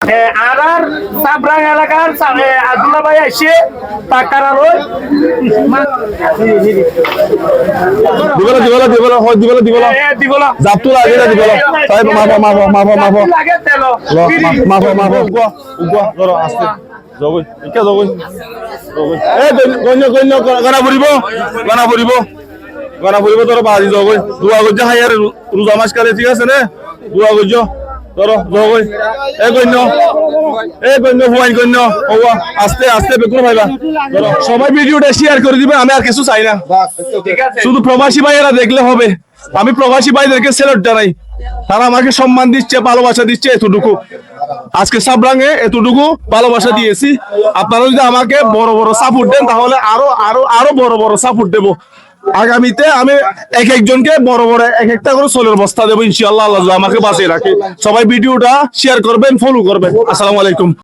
আর সাবরাং এলাকার আব্দুল্লাহ ভাই এসে টাকারা লই দিবলা জাপতুলা আগে দিবলা সাহেব মাফো ধরো আস্তে জগই ইকা জগই এ গন্য গানা ফুরিব তোর বাজি জগই দুয়া গজ্জা হায়ার রোজা মাস কালে ঠিক আছে না দুয়া গজ্জ ধরো জগই এ গন্য হুয়াইন গন্য ওয়া আস্তে আস্তে বেকুর ভাইবা ধরো সবাই ভিডিওটা শেয়ার করে দিবে আমি আর কিছু চাই না ঠিক আছে শুধু প্রবাসী ভাইয়েরা দেখলে হবে আমি প্রবাসী ভাইদেরকে সেলুট জানাই তারা আমাকে সম্মান দিচ্ছে ভালোবাসা দিচ্ছে এতটুকু আজকে সাবরাঙে এতটুকু ভালোবাসা দিয়েছি আপনারা যদি আমাকে বড় বড় সাপোর্ট দেন তাহলে আরো বড় বড় সাপোর্ট দেবো আগামীতে আমি এক একজনকে বড় বড় এক একটা করে সোলের বস্তা দেবো ইনশাআল্লাহ আল্লাহ আমাকে বাঁচিয়ে রাখে সবাই ভিডিওটা শেয়ার করবেন ফলো করবেন আসসালামু আলাইকুম।